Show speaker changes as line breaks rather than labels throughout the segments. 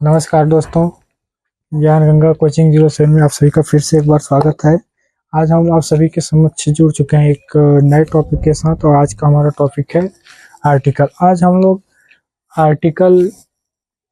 नमस्कार दोस्तों, ज्ञान गंगा कोचिंग 07 में आप सभी का फिर से एक बार स्वागत है। आज हम आप सभी के समक्ष जुड़ चुके हैं एक नए टॉपिक के साथ और आज का हमारा टॉपिक है आर्टिकल। आज हम लोग आर्टिकल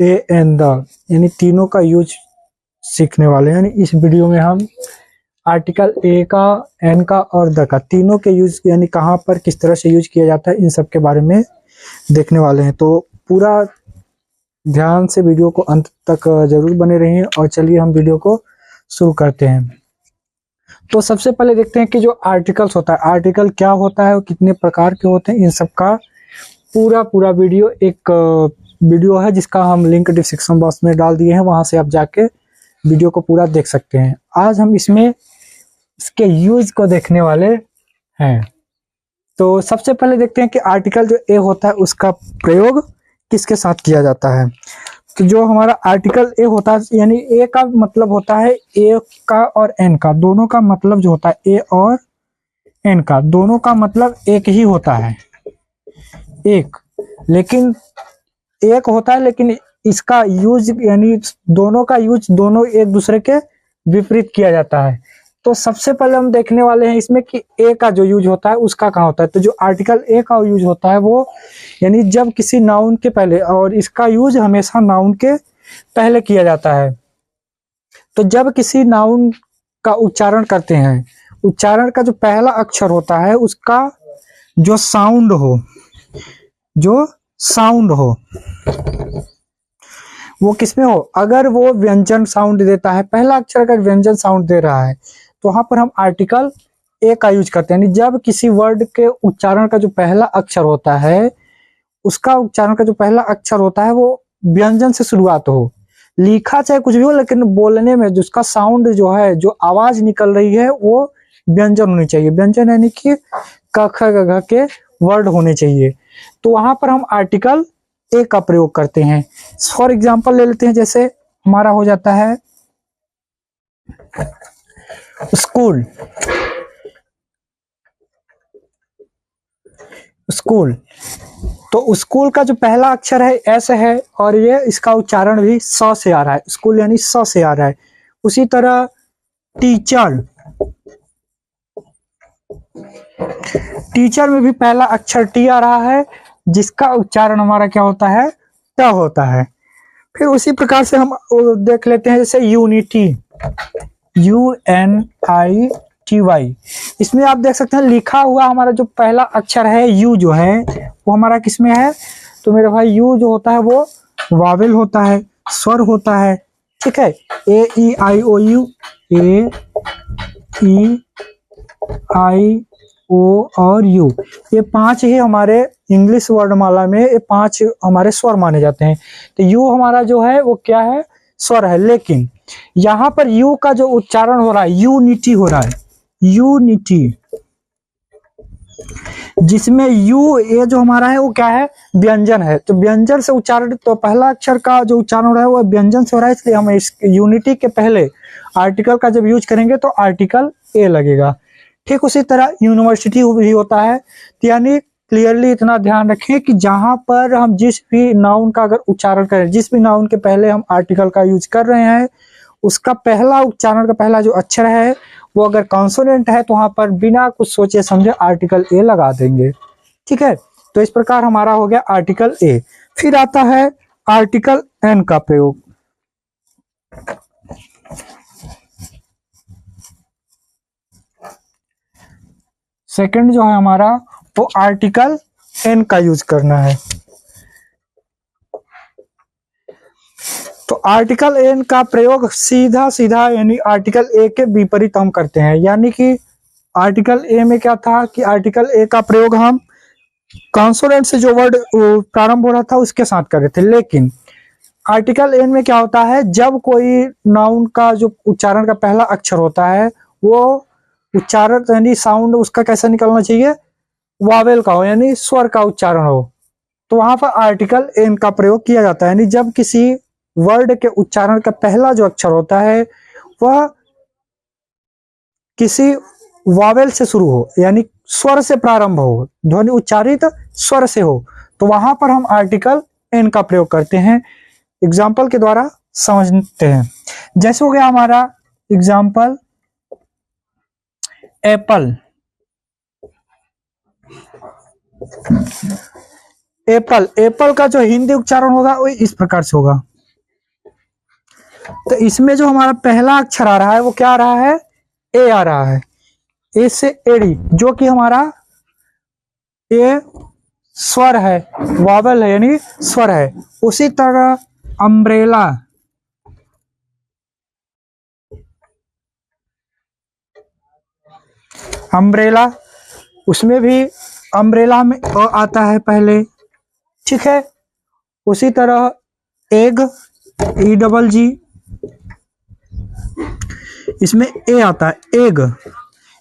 ए एंड द यानी तीनों का यूज सीखने वाले हैं। यानी इस वीडियो में हम आर्टिकल ए का, एन का और द का तीनों के यूज यानी कहाँ पर किस तरह से यूज किया जाता है इन सब के बारे में देखने वाले हैं। तो पूरा ध्यान से वीडियो को अंत तक जरूर बने रहिए और चलिए हम वीडियो को शुरू करते हैं। तो सबसे पहले देखते हैं कि जो आर्टिकल्स होता है, आर्टिकल क्या होता है और कितने प्रकार के होते हैं, इन सब का पूरा वीडियो एक वीडियो है जिसका हम लिंक डिस्क्रिप्शन बॉक्स में डाल दिए हैं, वहां से आप जाके वीडियो को पूरा देख सकते हैं। आज हम इसमें इसके यूज को देखने वाले हैं। तो सबसे पहले देखते हैं कि आर्टिकल जो ए होता है उसका प्रयोग किसके साथ किया जाता है। तो जो हमारा आर्टिकल ए होता है यानी ए का मतलब होता है ए का और एन का, दोनों का मतलब जो होता है ए और एन का दोनों का मतलब एक ही होता है, एक, लेकिन एक होता है लेकिन इसका यूज यानी दोनों का यूज दोनों एक दूसरे के विपरीत किया जाता है। तो सबसे पहले हम देखने वाले हैं इसमें कि ए का जो यूज होता है उसका कहाँ होता है। तो जो आर्टिकल ए का यूज होता है वो यानी जब किसी नाउन के पहले, और इसका यूज हमेशा नाउन के पहले किया जाता है। तो जब किसी नाउन का उच्चारण करते हैं, उच्चारण का जो पहला अक्षर होता है उसका जो साउंड हो वो किसमें हो, अगर वो व्यंजन साउंड देता है, पहला अक्षर अगर व्यंजन साउंड दे रहा है तो वहां पर हम आर्टिकल ए का यूज करते हैं। यानी जब किसी वर्ड के उच्चारण का जो पहला अक्षर होता है, उसका उच्चारण का जो पहला अक्षर होता है वो व्यंजन से शुरुआत हो, लिखा चाहे कुछ भी हो लेकिन बोलने में जिसका साउंड जो है, जो आवाज निकल रही है वो व्यंजन होनी चाहिए। व्यंजन यानी कि क ख ग घ के वर्ड होने चाहिए। तो वहां पर हम आर्टिकल ए का प्रयोग करते हैं। फॉर एग्जाम्पल ले लेते हैं, जैसे हमारा हो जाता है स्कूल। तो स्कूल का जो पहला अक्षर है एस है और ये इसका उच्चारण भी स से आ रहा है, स्कूल यानी स से आ रहा है। उसी तरह टीचर में भी पहला अक्षर टी आ रहा है जिसका उच्चारण हमारा क्या होता है, ट होता है। फिर उसी प्रकार से हम देख लेते हैं जैसे यूनिटी, UNITY। इसमें आप देख सकते हैं लिखा हुआ हमारा जो पहला अक्षर है यू जो है वो हमारा किसमें है, तो मेरे भाई यू जो होता है वो वावेल होता है, स्वर होता है, ठीक है। AEIOU, AEIO और यू, ये पांच ही हमारे इंग्लिश वर्णमाला में ये पांच हमारे स्वर माने जाते हैं। तो यू हमारा जो है वो क्या है, स्वर है। लेकिन यहां पर यू का जो उच्चारण हो रहा है यूनिटी हो रहा है, यूनिटी, जिसमें यू ये जो हमारा है वो क्या है, व्यंजन है। तो व्यंजन से उच्चारण, तो पहला अक्षर का जो उच्चारण हो रहा है वो व्यंजन से हो रहा है, इसलिए हम इस यूनिटी के पहले आर्टिकल का जब यूज करेंगे तो आर्टिकल ए लगेगा। ठीक उसी तरह यूनिवर्सिटी भी होता है। तो यानी क्लियरली इतना ध्यान रखें कि जहां पर हम जिस भी नाउन का अगर उच्चारण करें, जिस भी नाउन के पहले हम आर्टिकल का यूज कर रहे हैं, उसका पहला उच्चारण का पहला जो अक्षर है वो अगर कॉन्सोनेंट है तो वहां पर बिना कुछ सोचे समझे आर्टिकल ए लगा देंगे, ठीक है। तो इस प्रकार हमारा हो गया आर्टिकल ए। फिर आता है आर्टिकल एन का प्रयोग। सेकंड जो है हमारा वो आर्टिकल एन का यूज करना है। तो आर्टिकल एन का प्रयोग सीधा यानी आर्टिकल ए के विपरीत हम करते हैं। यानी कि आर्टिकल ए में क्या था कि आर्टिकल ए का प्रयोग हम कॉन्सोनेंट से जो वर्ड प्रारंभ हो रहा था उसके साथ कर रहे थे, लेकिन आर्टिकल एन में क्या होता है, जब कोई नाउन का जो उच्चारण का पहला अक्षर होता है वो उच्चारण यानी साउंड उसका कैसा निकलना चाहिए, वावेल का हो यानी स्वर का उच्चारण हो, तो वहां पर आर्टिकल एन का प्रयोग किया जाता है। यानी जब किसी वर्ड के उच्चारण का पहला जो अक्षर होता है वह किसी वावेल से शुरू हो यानी स्वर से प्रारंभ हो, ध्वनि उच्चारित स्वर से हो, तो वहां पर हम आर्टिकल एन का प्रयोग करते हैं। एग्जाम्पल के द्वारा समझते हैं। जैसे हो गया हमारा एग्जाम्पल एप्पल। एप्पल, एप्पल का जो हिंदी उच्चारण होगा वो इस प्रकार से होगा। तो इसमें जो हमारा पहला अक्षर आ रहा है वो क्या आ रहा है, ए आ रहा है, ए से एडी, जो कि हमारा ए स्वर है, वावल है यानी स्वर है। उसी तरह अम्ब्रेला, अम्ब्रेला, उसमें भी अम्ब्रेला में अ आता है पहले, ठीक है। उसी तरह एग, ई डबल जी, इसमें ए आता है, एग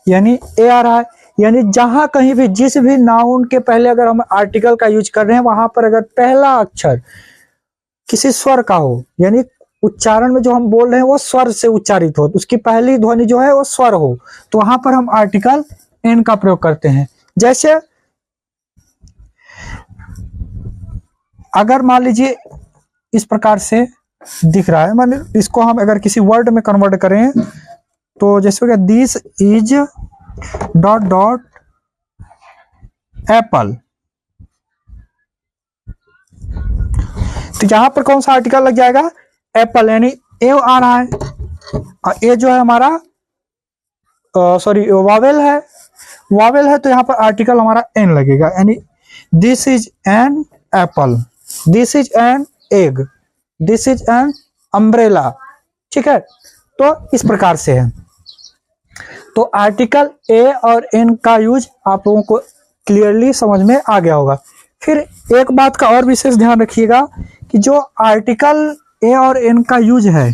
यानी ए आ रहा है। यानी जहां कहीं भी जिस भी नाउन के पहले अगर हम आर्टिकल का यूज कर रहे हैं, वहां पर अगर पहला अक्षर किसी स्वर का हो, यानी उच्चारण में जो हम बोल रहे हैं वो स्वर से उच्चारित हो, उसकी पहली ध्वनि जो है वो स्वर हो, तो वहां पर हम आर्टिकल एन का प्रयोग करते हैं। जैसे अगर मान लीजिए इस प्रकार से दिख रहा है, मान इसको हम अगर किसी वर्ड में कन्वर्ट करें तो जैसे हो गया this is dot dot Apple, तो यहां पर कौन सा आर्टिकल लग जाएगा, एप्पल, यानी ए आ रहा है, और ए जो है हमारा सॉरी वावेल है, वावेल है, तो यहां पर आर्टिकल हमारा एन लगेगा, यानी this is an apple, this is an egg, this is an umbrella, ठीक है। तो इस प्रकार से है। तो आर्टिकल ए और एन का यूज आप लोगों को क्लियरली समझ में आ गया होगा। फिर एक बात का और विशेष ध्यान रखिएगा कि जो आर्टिकल ए और एन का यूज है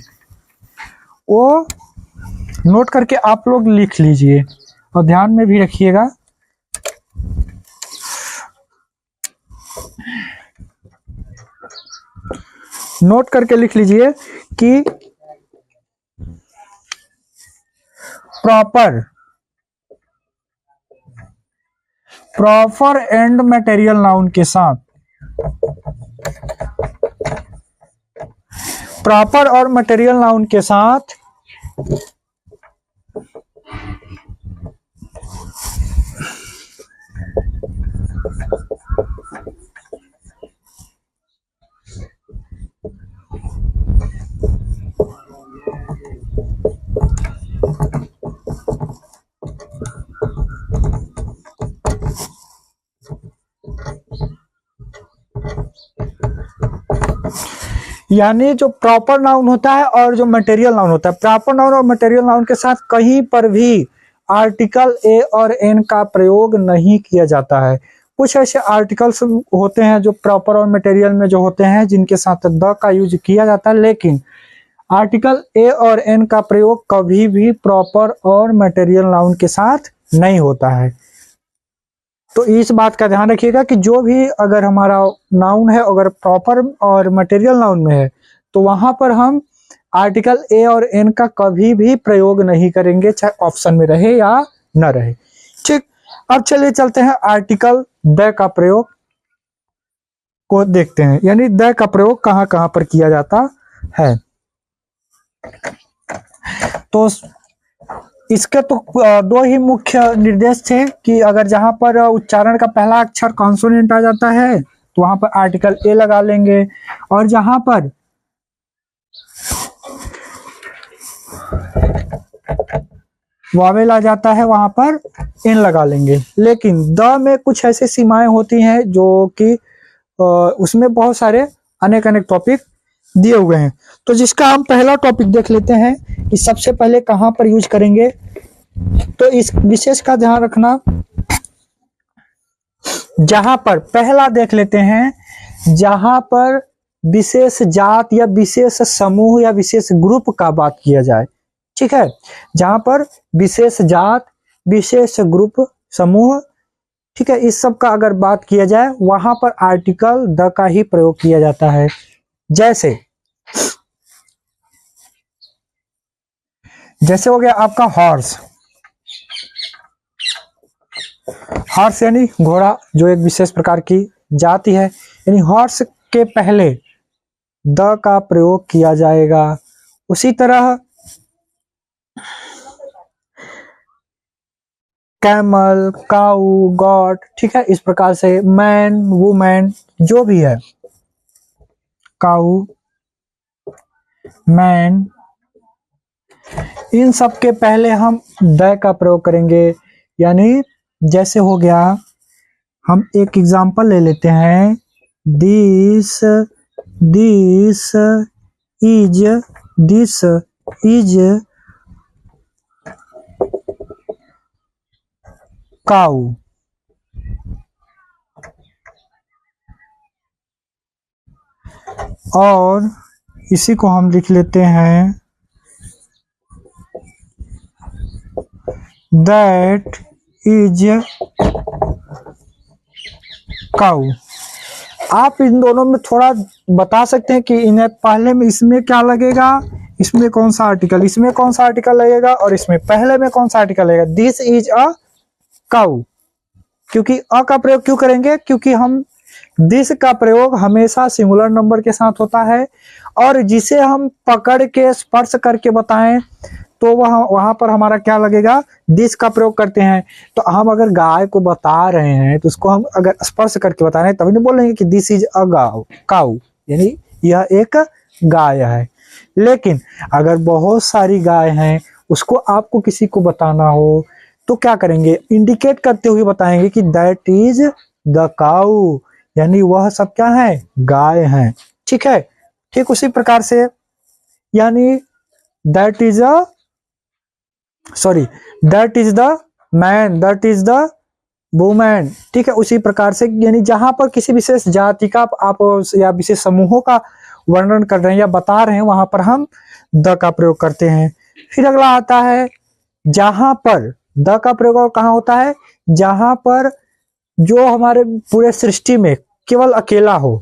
वो नोट करके आप लोग लिख लीजिए और ध्यान में भी रखिएगा। नोट करके लिख लीजिए कि proper, proper and material noun के साथ, प्रॉपर और मटेरियल नाउन के साथ यानी जो प्रॉपर नाउन होता है और जो मटेरियल नाउन होता है, प्रॉपर नाउन और मटेरियल नाउन के साथ कहीं पर भी आर्टिकल ए और एन का प्रयोग नहीं किया जाता है। कुछ ऐसे आर्टिकल्स होते हैं जो प्रॉपर और मटेरियल में जो होते हैं जिनके साथ द का यूज किया जाता है, लेकिन आर्टिकल ए और एन का प्रयोग कभी भी प्रॉपर और मटेरियल नाउन के साथ नहीं होता है। तो इस बात का ध्यान रखिएगा कि जो भी अगर हमारा नाउन है अगर प्रॉपर और मटेरियल नाउन में है तो वहां पर हम आर्टिकल ए और एन का कभी भी प्रयोग नहीं करेंगे, चाहे ऑप्शन में रहे या न रहे, ठीक। अब चलिए चलते हैं आर्टिकल द का प्रयोग को देखते हैं, यानी द का प्रयोग कहां कहां पर किया जाता है। तो इसके तो दो ही मुख्य निर्देश थे कि अगर जहां पर उच्चारण का पहला अक्षर कॉन्सोनेंट आ जाता है तो वहां पर आर्टिकल ए लगा लेंगे, और जहां पर वावेल आ जाता है वहां पर एन लगा लेंगे। लेकिन द में कुछ ऐसी सीमाएं होती हैं जो कि उसमें बहुत सारे अनेक अनेक टॉपिक दिए हुए हैं। तो जिसका हम पहला टॉपिक देख लेते हैं कि सबसे पहले कहां पर यूज करेंगे। तो इस विशेष का ध्यान रखना, जहां पर पहला देख लेते हैं जहां पर विशेष जात या विशेष समूह या विशेष ग्रुप का बात किया जाए, ठीक है। जहां पर विशेष जात, विशेष ग्रुप, समूह, ठीक है, इस सब का अगर बात किया जाए वहां पर आर्टिकल द का ही प्रयोग किया जाता है। जैसे हो गया आपका हॉर्स, हॉर्स यानी घोड़ा, जो एक विशेष प्रकार की जाति है, यानी हॉर्स के पहले द का प्रयोग किया जाएगा। उसी तरह कैमल, काऊ, गॉट, ठीक है, इस प्रकार से मैन, वुमेन, जो भी है, काऊ, मैन, इन सब के पहले हम द का प्रयोग करेंगे। यानी जैसे हो गया, हम एक एग्जांपल ले लेते हैं, दिस इज काऊ। और इसी को हम लिख लेते हैं दैट इज काऊ। आप इन दोनों में थोड़ा बता सकते हैं कि इन्हें पहले में इसमें क्या लगेगा, इसमें कौन सा आर्टिकल, इसमें कौन सा आर्टिकल लगेगा, और इसमें पहले में कौन सा आर्टिकल लगेगा। दिस इज अ काऊ, क्योंकि अ का प्रयोग क्यों करेंगे, क्योंकि हम दिस का प्रयोग हमेशा सिंगुलर नंबर के साथ होता है, और जिसे हम पकड़ के स्पर्श करके बताएं तो वहां पर हमारा क्या लगेगा, दिस का प्रयोग करते हैं। तो हम अगर गाय को बता रहे हैं तो उसको हम अगर स्पर्श करके बता रहे हैं तभी नहीं बोलेंगे कि दिस इज अ काऊ, यानी यह एक गाय है। लेकिन अगर बहुत सारी गाय हैं, उसको आपको किसी को बताना हो तो क्या करेंगे, इंडिकेट करते हुए बताएंगे कि दैट इज द काऊ, यानी वह सब क्या है, गाय हैं। ठीक है, ठीक उसी प्रकार से यानी that is the man, that is the women. ठीक है, उसी प्रकार से यानी जहां पर किसी विशेष जाति का आप या विशेष समूहों का वर्णन कर रहे हैं या बता रहे हैं, वहां पर हम द का प्रयोग करते हैं। फिर अगला आता है, जहां पर द का प्रयोग कहाँ होता है, जहां पर जो हमारे पूरे सृष्टि में केवल अकेला हो,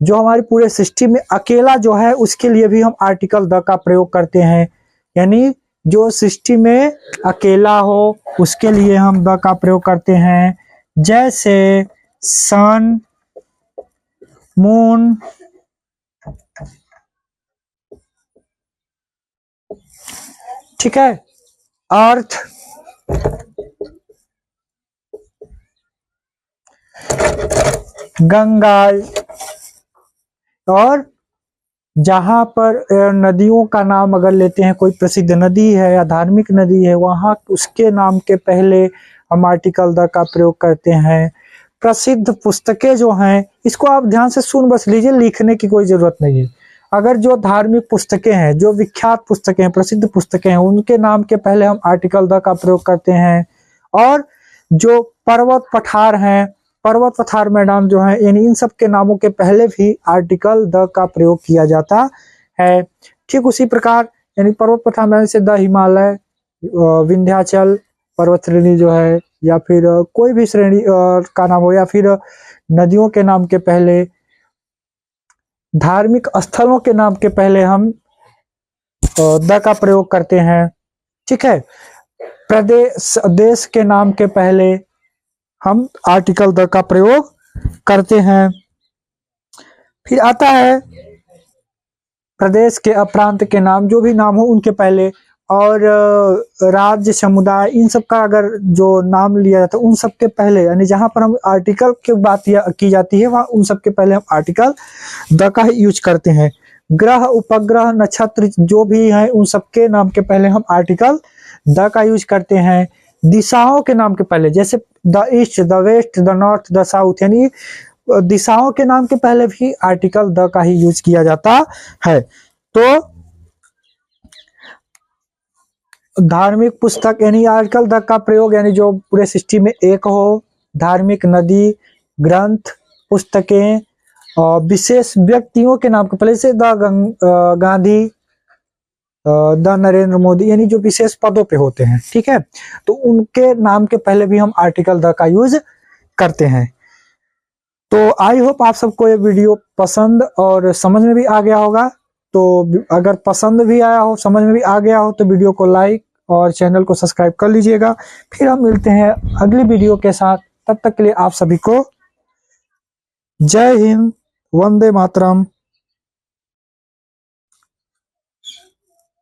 जो हमारी पूरे सृष्टि में अकेला जो है, उसके लिए भी हम आर्टिकल द का प्रयोग करते हैं। यानी जो सृष्टि में अकेला हो उसके लिए हम द का प्रयोग करते हैं, जैसे सन, मून, ठीक है, अर्थ, गंगा। और जहां पर नदियों का नाम अगर लेते हैं, कोई प्रसिद्ध नदी है या धार्मिक नदी है, वहां उसके नाम के पहले हम आर्टिकल द का प्रयोग करते हैं। प्रसिद्ध पुस्तकें जो हैं, इसको आप ध्यान से सुन बस लीजिए, लिखने की कोई जरूरत नहीं है। अगर जो धार्मिक पुस्तकें हैं, जो विख्यात पुस्तकें हैं, प्रसिद्ध पुस्तकें हैं, उनके नाम के पहले हम आर्टिकल द का प्रयोग करते हैं। और जो पर्वत पठार हैं, पर्वत पठार मैदान जो है, यानी इन सब के नामों के पहले भी आर्टिकल द का प्रयोग किया जाता है। ठीक उसी प्रकार यानी पर्वत पठार मैदान से द हिमालय, विंध्याचल पर्वत श्रेणी जो है, या फिर कोई भी श्रेणी का नाम हो, या फिर नदियों के नाम के पहले, धार्मिक स्थलों के नाम के पहले हम द का प्रयोग करते हैं। ठीक है, प्रदेश, देश के नाम के पहले हम आर्टिकल द का प्रयोग करते हैं। फिर आता है प्रदेश के प्रांत के नाम, जो भी नाम हो उनके पहले, और राज्य, समुदाय, इन सब का अगर जो नाम लिया जाता है उन सब के पहले, यानी जहां पर हम आर्टिकल की बात की जाती है वहां उन सब के पहले हम आर्टिकल द का यूज करते हैं। ग्रह, उपग्रह, नक्षत्र जो भी हैं, उन सब के नाम के पहले हम आर्टिकल द का यूज करते हैं। दिशाओं के नाम के पहले, जैसे the east, the west, the north, the south, यानी दिशाओं के नाम के पहले भी आर्टिकल द का ही यूज किया जाता है। तो धार्मिक पुस्तक यानी आर्टिकल द का प्रयोग, यानी जो पूरे सृष्टि में एक हो, धार्मिक नदी, ग्रंथ, पुस्तकें, और विशेष व्यक्तियों के नाम के पहले, से द गांधी, द नरेंद्र मोदी, यानी जो विशेष पदों पे होते हैं। ठीक है, तो उनके नाम के पहले भी हम आर्टिकल द का यूज करते हैं। तो आई होप आप सबको ये वीडियो पसंद और समझ में भी आ गया होगा। तो अगर पसंद भी आया हो, समझ में भी आ गया हो, तो वीडियो को लाइक और चैनल को सब्सक्राइब कर लीजिएगा। फिर हम मिलते हैं अगली वीडियो के साथ, तब तक के लिए आप सभी को जय हिंद, वंदे मातरम।